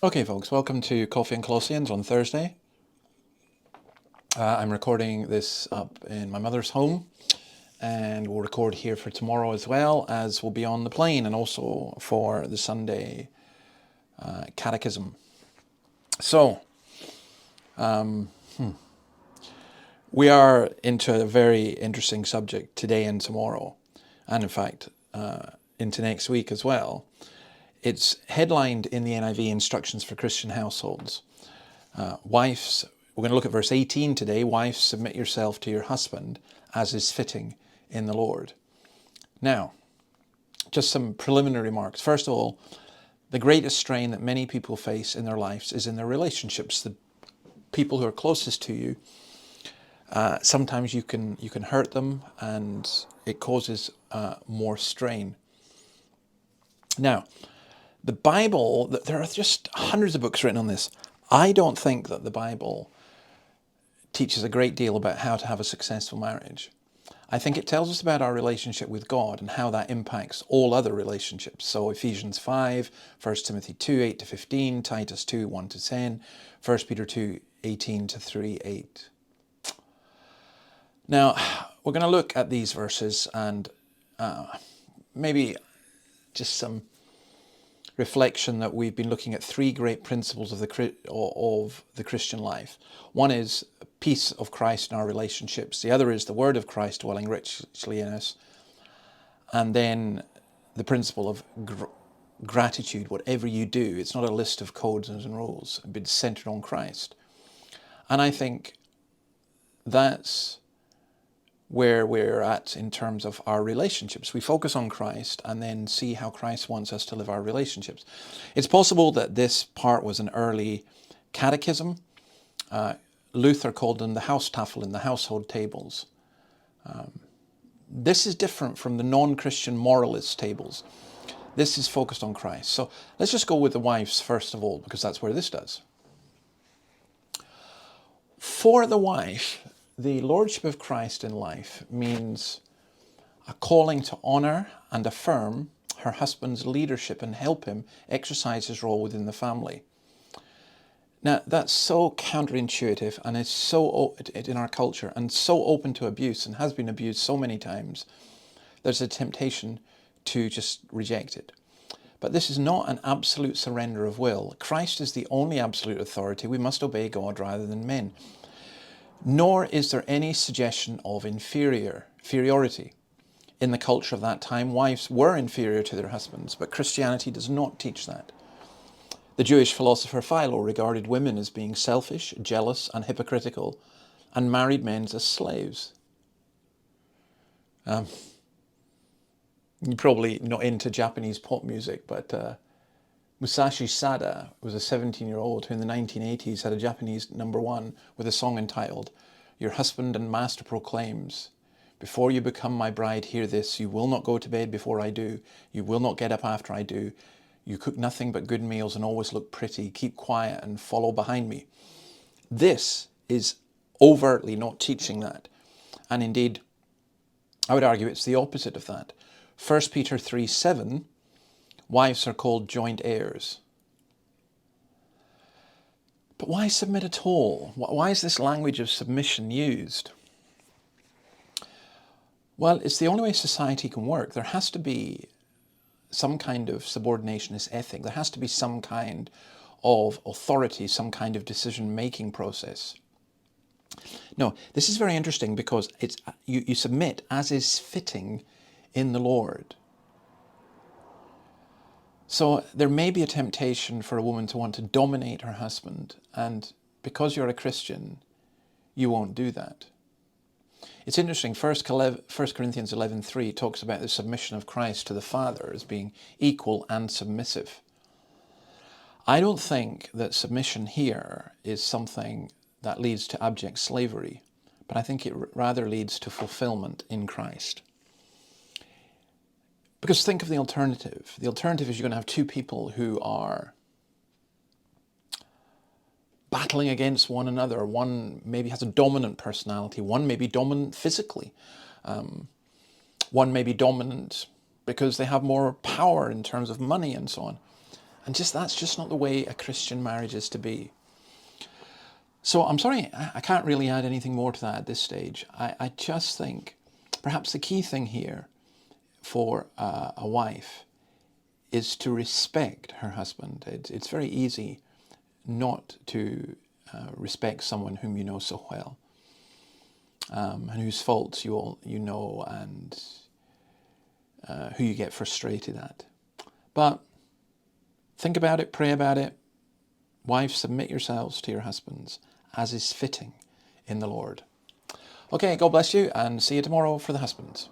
Okay, folks, welcome to Coffee and Colossians on Thursday. I'm recording this up in my mother's home, and we'll record here for tomorrow as well as we'll be on the plane and also for the Sunday catechism. So, we are into a very interesting subject today and tomorrow, and in fact, into next week as well. It's headlined in the NIV, Instructions for Christian Households. Wives, we're going to look at verse 18 today. Wives, submit yourself to your husband as is fitting in the Lord. Now, just some preliminary remarks. First of all, the greatest strain that many people face in their lives is in their relationships. The people who are closest to you, sometimes you can hurt them and it causes more strain. Now, the Bible, there are just hundreds of books written on this. I don't think that the Bible teaches a great deal about how to have a successful marriage. I think it tells us about our relationship with God and how that impacts all other relationships. So Ephesians 5, 1 Timothy 2, 8 to 15, Titus 2, 1 to 10, 1 Peter 2, 18 to 3, 8. Now, we're going to look at these verses and maybe just some reflection that we've been looking at three great principles of the Christian life. One is peace of Christ in our relationships. The other is the word of Christ dwelling richly in us. And then the principle of gratitude, whatever you do. It's not a list of codes and rules, but it's centered on Christ. And I think that's where we're at in terms of our relationships. We focus on Christ and then see how Christ wants us to live our relationships. It's possible that this part was an early catechism. Luther called them the Haustafeln, the household tables. This is different from the non-Christian moralist tables. This is focused on Christ. So let's just go with the wives first of all, because that's where this does. For the wife, the lordship of Christ in life means a calling to honor and affirm her husband's leadership and help him exercise his role within the family. Now, that's so counterintuitive and is so in our culture and so open to abuse and has been abused so many times. There's a temptation to just reject it. But this is not an absolute surrender of will. Christ is the only absolute authority. We must obey God rather than men. Nor is there any suggestion of inferiority. In the culture of that time, wives were inferior to their husbands, but Christianity does not teach that. The Jewish philosopher Philo regarded women as being selfish, jealous, and hypocritical, and married men as slaves. You're probably not into Japanese pop music, but Musashi Sada was a 17-year-old who in the 1980s had a Japanese #1 with a song entitled, "Your husband and master proclaims, before you become my bride, hear this, you will not go to bed before I do, you will not get up after I do, you cook nothing but good meals and always look pretty, keep quiet and follow behind me." This is overtly not teaching that. And indeed, I would argue it's the opposite of that. 1 Peter 3:7, wives are called joint heirs. But why submit at all? Why is this language of submission used? Well, it's the only way society can work. There has to be some kind of subordinationist ethic. There has to be some kind of authority, some kind of decision-making process. No, this is very interesting because it's you submit as is fitting in the Lord. So there may be a temptation for a woman to want to dominate her husband, and because you're a Christian, you won't do that. It's interesting, 1 Corinthians 11:3 talks about the submission of Christ to the Father as being equal and submissive. I don't think that submission here is something that leads to abject slavery, but I think it rather leads to fulfillment in Christ. Because think of the alternative. The alternative is you're going to have two people who are battling against one another. One maybe has a dominant personality. One may be dominant physically. One may be dominant because they have more power in terms of money and so on. And that's just not the way a Christian marriage is to be. So I'm sorry, I can't really add anything more to that at this stage. I just think perhaps the key thing here for a wife is to respect her husband. It's very easy not to respect someone whom you know so well, and whose faults you know, and who you get frustrated at. But think about it, pray about it. Wives, submit yourselves to your husbands as is fitting in the Lord. Okay, God bless you, and see you tomorrow for the husbands.